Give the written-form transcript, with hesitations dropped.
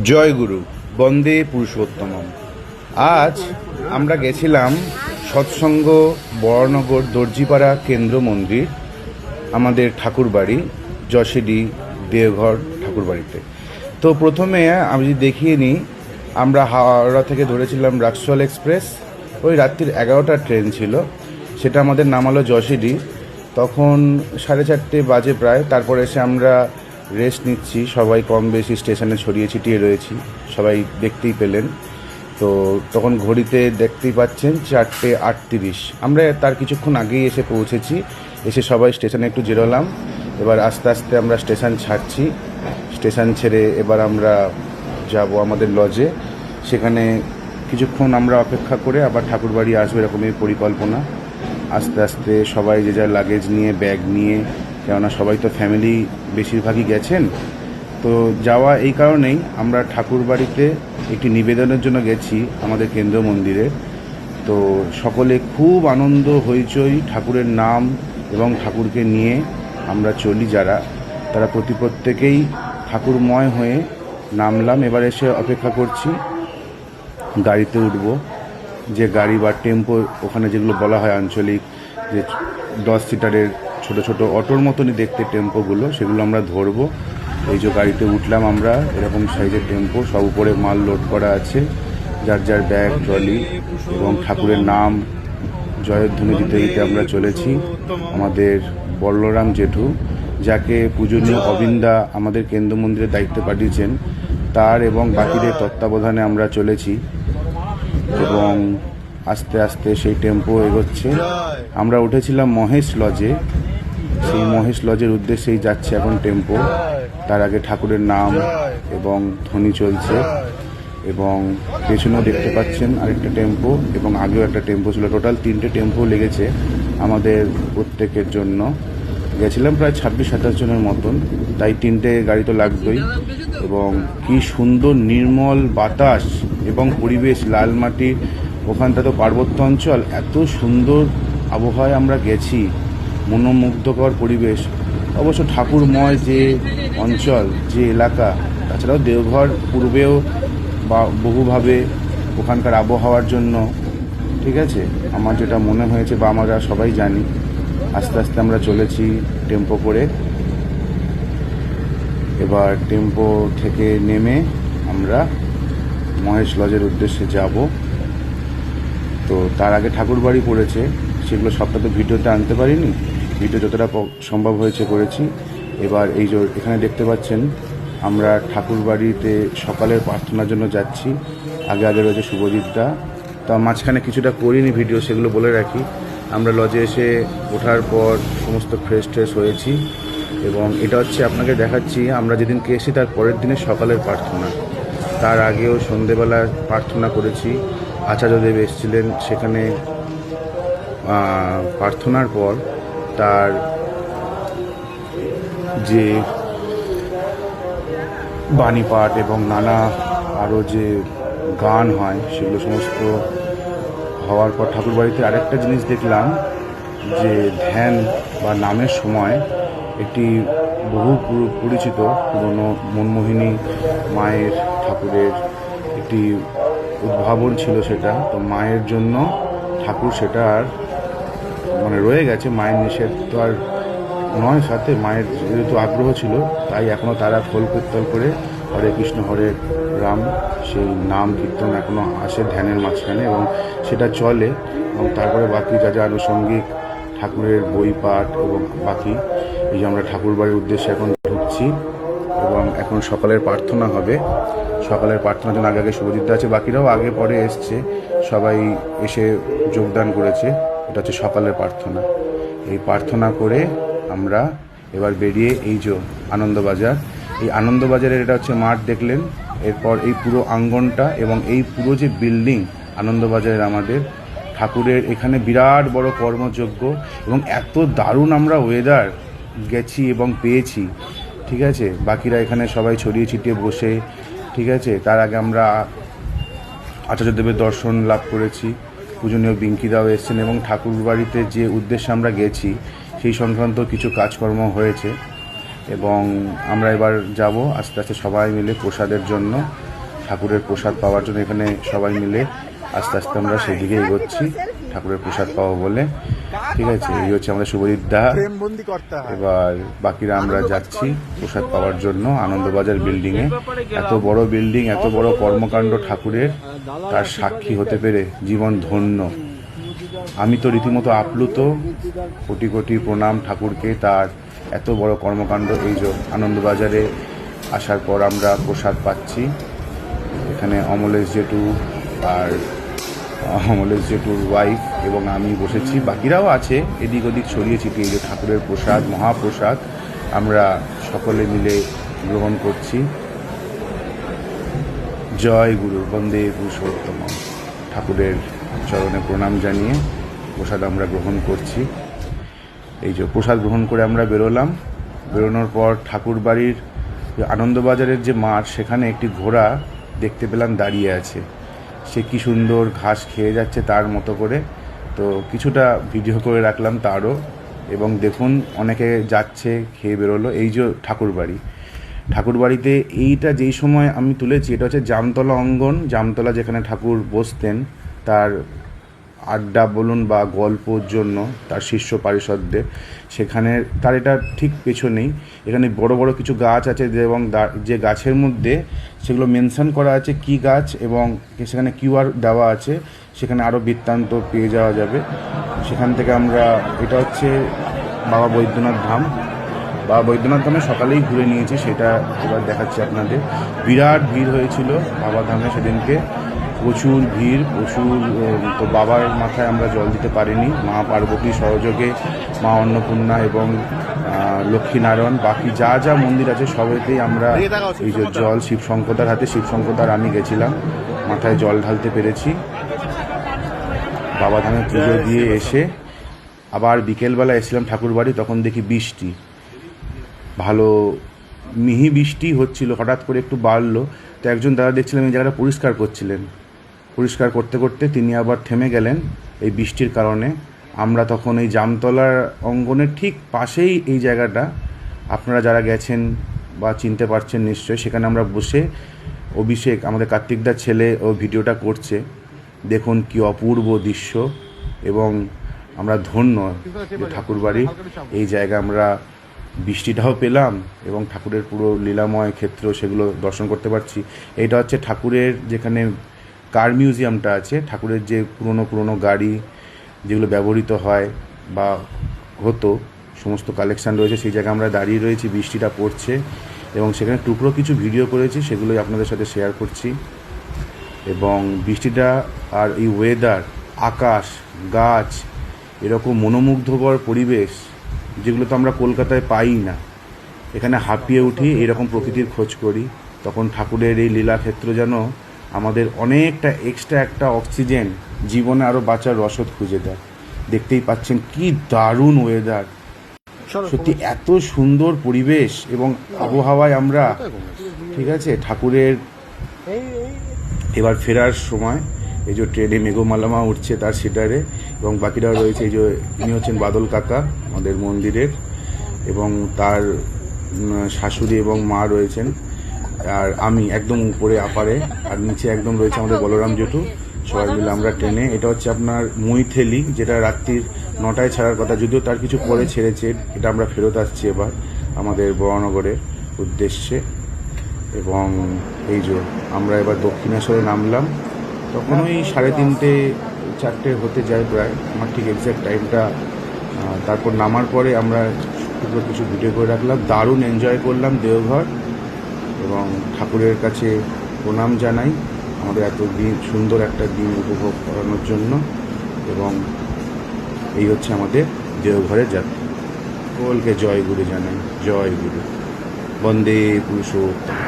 জয় গুরু, বন্দে পুরুষোত্তমম। আজ আমরা গেছিলাম সৎসঙ্গ বড়নগর দর্জিপাড়া কেন্দ্র মন্দির, আমাদের ঠাকুরবাড়ি যশোডি দেওঘর ঠাকুরবাড়িতে। তো প্রথমে আমি যদি দেখিয়ে নিই, আমরা হাওড়া থেকে ধরেছিলাম রাক্সওয়াল এক্সপ্রেস। ওই রাত্রির 11টার ট্রেন ছিল, সেটা আমাদের নামালো যশোডি। তখন 4:30 বাজে প্রায়। তারপর এসে আমরা রেস্ট নিচ্ছি, সবাই কম বেশি স্টেশনে ছড়িয়ে ছিটিয়ে রয়েছি, সবাই দেখতেই পেলেন। তো তখন ঘড়িতে দেখতেই পাচ্ছেন 4:38। আমরা তার কিছুক্ষণ আগেই এসে পৌঁছেছি। এসে সবাই স্টেশনে একটু জিরোলাম। এবার আস্তে আস্তে আমরা স্টেশন ছাড়ছি। স্টেশন ছেড়ে এবার আমরা যাব আমাদের লজে। সেখানে কিছুক্ষণ আমরা অপেক্ষা করে আবার ঠাকুরবাড়ি আসবে এরকমই পরিকল্পনা। আস্তে আস্তে সবাই যে যার লাগেজ নিয়ে, ব্যাগ নিয়ে, কেননা সবাই তো ফ্যামিলি বেশিরভাগই গেছেন। তো যাওয়া এই কারণেই, আমরা ঠাকুরবাড়িতে একটি নিবেদনের জন্য গেছি আমাদের কেন্দ্র মন্দিরে। তো সকলে খুব আনন্দ হইচই, ঠাকুরের নাম এবং ঠাকুরকে নিয়ে আমরা চলি যারা, তারা প্রত্যেকেই ঠাকুরময় হয়ে নামলাম। এবার এসে অপেক্ষা করছি গাড়িতে উঠব। যে গাড়ি বা টেম্পো ওখানে যেগুলো বলা হয় আঞ্চলিক, যে 10 সিটারের ছোট ছোট অটোর মতনই দেখতে টেম্পোগুলো, সেগুলো আমরা ধরবো। এই যে গাড়িতে উঠলাম আমরা, এরকম সাইজের টেম্পো, সব উপরে মাল লোড করা আছে, যার যার ব্যাগ, ট্রলি, এবং ঠাকুরের নাম জয়ধ্বনি দিতে দিতে আমরা চলেছি। আমাদের বলরাম জেঠু, যাকে পূজনীয় অবিন্দা আমাদের কেন্দ্র মন্দিরের দায়িত্বে পাঠিয়েছেন, তার এবং বাকিদের তত্ত্বাবধানে আমরা চলেছি। এবং আস্তে আস্তে সেই টেম্পো এগোচ্ছে। আমরা উঠেছিলাম মহেশ লজে, সেই মহেশ লজের উদ্দেশ্যেই যাচ্ছে এখন টেম্পো। তার আগে ঠাকুরের নাম এবং ধ্বনি চলছে, এবং পেছনেও দেখতে পাচ্ছেন আরেকটা টেম্পো, এবং আগেও একটা টেম্পো ছিল। টোটাল 3টে টেম্পো লেগেছে আমাদের প্রত্যেকের জন্য। গেছিলাম প্রায় 26-27 জনের মতন, তাই 3টে গাড়ি তো লাগবেই। এবং কি সুন্দর নির্মল বাতাস এবং পরিবেশ, লাল মাটির ওখানটা তো পার্বত্য অঞ্চল, এত সুন্দর আবহাওয়ায় আমরা গেছি, মনোমুগ্ধকর পরিবেশ। অবশ্য ঠাকুরময় যে অঞ্চল, যে এলাকা, তাছাড়াও দেওঘর পূর্বেও বা বহুভাবে ওখানকার আবহাওয়ার জন্য, ঠিক আছে, আমার যেটা মনে হয়েছে বা আমরা সবাই জানি। আস্তে আস্তে আমরা চলেছি টেম্পো করে। এবার টেম্পো থেকে নেমে আমরা মহেশ লজের উদ্দেশ্যে যাব। তো তার আগে ঠাকুরবাড়ি পড়েছে, সেগুলো সবটা তো ভিডিওতে আনতে পারিনি, ভিডিও যতটা সম্ভব হয়েছে করেছি। এবার এই যে এখানে দেখতে পাচ্ছেন, আমরা ঠাকুরবাড়িতে সকালের প্রার্থনার জন্য যাচ্ছি। আগে আগে রয়েছে শুভজিৎদা। তা মাঝখানে কিছুটা করিনি ভিডিও, সেগুলো বলে রাখি। আমরা লজে এসে ওঠার পর সমস্ত ফ্রেশ হয়েছি, এবং এটা হচ্ছে আপনাকে দেখাচ্ছি আমরা যেদিনকে এসেছি তার পরের দিনে সকালের প্রার্থনা। তার আগেও সন্ধেবেলার প্রার্থনা করেছি, আচার্যদেব এসেছিলেন সেখানে। প্রার্থনার পর তার যে বাণী পাঠ এবং নানা আরও যে গান হয়, সেগুলো সমস্ত হওয়ার পর ঠাকুরবাড়িতে আরেকটা জিনিস দেখলাম, যে ধ্যান বা নামের সময় একটি বহু পরিচিত পুরনো মনমোহিনী মায়ের ঠাকুরের একটি উদ্ভাবন ছিল সেটা। তো মায়ের জন্য ঠাকুর সেটা আর মানে রয়ে গেছে, মায়ের নিষেধ তো আর নয়, সাথে মায়ের যেহেতু আগ্রহ ছিল, তাই এখনও তারা খোল কীর্তন করে হরে কৃষ্ণ হরে রাম, সেই নাম কীর্তন এখনও আসে ধ্যানের মাঝখানে, এবং সেটা চলে। এবং তারপরে বাকি যা যা আনুষঙ্গিক ঠাকুরের বই পাঠ এবং বাকি, এই যে আমরা ঠাকুরবাড়ির উদ্দেশ্যে এখন ঢুকছি, এবং এখন সকালের প্রার্থনা হবে। সকালের প্রার্থনার জন্য আগে শুভজিৎদা আছে, বাকিরাও আগে পরে এসছে, সবাই এসে যোগদান করেছে। এটা হচ্ছে সকালের প্রার্থনা। এই প্রার্থনা করে আমরা এবার বেরিয়ে এই যে আনন্দবাজার, এই আনন্দবাজারের এটা হচ্ছে মাঠ দেখলেন। এরপর এই পুরো আঙ্গনটা এবং এই পুরো যে বিল্ডিং আনন্দবাজারের আমাদের ঠাকুরের, এখানে বিরাট বড় কর্মযজ্ঞ, এবং এত দারুণ আমরা ওয়েদার গেছি এবং পেয়েছি, ঠিক আছে। বাকিরা এখানে সবাই ছড়িয়ে ছিটিয়ে বসে, ঠিক আছে। তার আগে আমরা আচার্যদেবের দর্শন লাভ করেছি, পূজনীয় বিঙ্কিদাও এসেছেন, এবং ঠাকুরবাড়িতে যে উদ্দেশ্যে আমরা গেছি সেই সংক্রান্ত কিছু কাজকর্ম হয়েছে। এবং আমরা এবার যাব আস্তে আস্তে সবাই মিলে প্রসাদের জন্য, ঠাকুরের প্রসাদ পাওয়ার জন্য। এখানে সবাই মিলে আস্তে আস্তে আমরা সেদিকে এগোচ্ছি ঠাকুরের প্রসাদ পাবো বলে। ঠিক আছে, এই হচ্ছে আমাদের শুভজিৎ দা। এবার বাকিরা আমরা যাচ্ছি প্রসাদ পাওয়ার জন্য আনন্দবাজার বিল্ডিংয়ে। এত বড় বিল্ডিং, এত বড় কর্মকাণ্ড ঠাকুরের, তার সাক্ষী হতে পেরে জীবন ধন্য। আমি তো রীতিমতো আপ্লুত। কোটি কোটি প্রণাম ঠাকুরকে, তার এত বড় কর্মকাণ্ড। এই যে আনন্দবাজারে আসার পর আমরা প্রসাদ পাচ্ছি। এখানে অমলেশ জেঠু আর অমলেশ জেঠুর ওয়াইফ এবং আমি বসেছি, বাকিরাও আছে এদিক ওদিক ছড়িয়ে ছিটিয়ে। এই যে ঠাকুরের প্রসাদ, মহাপ্রসাদ আমরা সকলে মিলে গ্রহণ করছি। জয় গুরু, বন্দে পুরুষোত্তম। ঠাকুরের চরণে প্রণাম জানিয়ে প্রসাদ আমরা গ্রহণ করছি। এই যে প্রসাদ গ্রহণ করে আমরা বেরোলাম। বেরোনোর পর ঠাকুর বাড়ির আনন্দবাজারের যে মাঠ, সেখানে একটি ঘোড়া দেখতে পেলাম দাঁড়িয়ে আছে। সে কি সুন্দর ঘাস খেয়ে যাচ্ছে তার মতো করে। তো কিছুটা ভিডিও করে রাখলাম তারও। এবং দেখুন অনেকে যাচ্ছে, খেয়ে বেরোলো। এই যে ঠাকুরবাড়ি, ঠাকুরবাড়িতে এইটা যেই সময় আমি তুলেছি, এটা হচ্ছে জামতলা অঙ্গন। জামতলা যেখানে ঠাকুর বসতেন, তার আড্ডা বলুন বা গল্পর জন্য তার শিষ্য পারিষদদের, সেখানে তার এটা ঠিক পেছনেই। এখানে বড় বড় কিছু গাছ আছে এবং যে গাছের মধ্যে সেগুলো মেনশন করা আছে কি গাছ, এবং সেখানে কিউআর দেওয়া আছে, সেখানে আরও বৃত্তান্ত পেয়ে যাওয়া যাবে। সেখান থেকে আমরা, এটা হচ্ছে বাবা বৈদ্যনাথ ধাম। বাবা বৈদ্যনাথ ধামে সকালেই ঘুরে নিয়েছি, সেটা এবার দেখাচ্ছি আপনাদের। বিরাট ভিড় হয়েছিল বাবা ধামে সেদিনকে, প্রচুর ভিড়, প্রচুর। তো বাবার মাথায় আমরা জল দিতে পারিনি। মা পার্বতী সহযোগে, মা অন্নপূর্ণা এবং লক্ষ্মীনারায়ণ, বাকি যা যা মন্দির আছে সবেতেই আমরা এই যে জল শিবশঙ্করদার হাতে, শিবশঙ্করদার আমি গেছিলাম, মাথায় জল ঢালতে পেরেছি। বাবা ধামে পুজো দিয়ে এসে আবার বিকেলবেলা এসেছিলাম ঠাকুর বাড়ি। তখন দেখি বৃষ্টি, ভালো মিহি বৃষ্টি হচ্ছিল, হঠাৎ করে একটু বাড়লো। তো একজন দাদা দেখছিলাম এই জায়গাটা পরিষ্কার করছিলেন। পরিষ্কার করতে করতে তিনি আবার থেমে গেলেন এই বৃষ্টির কারণে। আমরা তখন এই জামতলার অঙ্গনের ঠিক পাশেই এই জায়গাটা, আপনারা যারা গেছেন বা চিনতে পারছেন নিশ্চয়ই, সেখানে আমরা বসে অভিষেক, আমাদের কার্তিকদার ছেলে, ও ভিডিওটা করছে। দেখুন কি অপূর্ব দৃশ্য। এবং আমরা ধন্য যে ঠাকুরবাড়ি এই জায়গা আমরা বৃষ্টিটাও পেলাম এবং ঠাকুরের পুরো লীলাময় ক্ষেত্র সেগুলো দর্শন করতে পারছি। এইটা হচ্ছে ঠাকুরের যেখানে কার মিউজিয়ামটা আছে, ঠাকুরের যে পুরনো গাড়ি যেগুলো ব্যবহৃত হয় বা হতো, সমস্ত কালেকশান রয়েছে, সেই জায়গায় আমরা দাঁড়িয়ে রয়েছি। বৃষ্টিটা পড়ছে এবং সেখানে টুকরো কিছু ভিডিও করেছি, সেগুলোই আপনাদের সাথে শেয়ার করছি। এবং বৃষ্টিটা আর এই ওয়েদার, আকাশ, গাছ, এরকম মনোমুগ্ধকর পরিবেশ যেগুলো তো আমরা কলকাতায় পাই না। এখানে হাঁপিয়ে উঠি, এরকম প্রকৃতির খোঁজ করি, তখন ঠাকুরের এই লীলাক্ষেত্র যেন আমাদের অনেকটা এক্সট্রা একটা অক্সিজেন, জীবনে আরও বাঁচার রসদ খুঁজে দেয়। দেখতেই পাচ্ছেন কি দারুণ ওয়েদার, সত্যি এত সুন্দর পরিবেশ এবং আবহাওয়ায় আমরা। ঠিক আছে, ঠাকুরের এবার ফেরার সময় এই যে ট্রেনে মেঘমালামা উঠছে তার সিটারে, এবং বাকিরা রয়েছে। এই যে ইনি হচ্ছেন বাদল কাকা আমাদের মন্দিরের, এবং তার শাশুড়ি এবং মা রয়েছেন, আর আমি একদম উপরে আপারে, আর নিচে একদম রয়েছে আমাদের বলরাম জেঠু। সবাই মিলে আমরা ট্রেনে, এটা হচ্ছে আপনার মৈথিলি, যেটা রাত্রির 9টায় ছাড়ার কথা, যদিও তার কিছু পরে ছেড়েছে। এটা আমরা ফেরত আসছি এবার আমাদের বরানগরের উদ্দেশ্যে। এবং এই যে আমরা এবার দক্ষিণেশ্বরে নামলাম, তখন ওই 3:30 4টে হতে যায় প্রায়, আমার ঠিক এক্স্যাক্ট টাইমটা। তারপর নামার পরে আমরা কিছু ভিডিও করে রাখলাম, দারুণ এনজয় করলাম দেওঘর, এবং ঠাকুরের কাছে প্রণাম জানাই আমাদের এত দিন সুন্দর একটা দিন উপভোগ করানোর জন্য। এবং এই হচ্ছে আমাদের দেওঘরের যাত্রা। সকলকে জয় গুরু জানাই, জয় গুরু, বন্দে পুরুষোত্তম।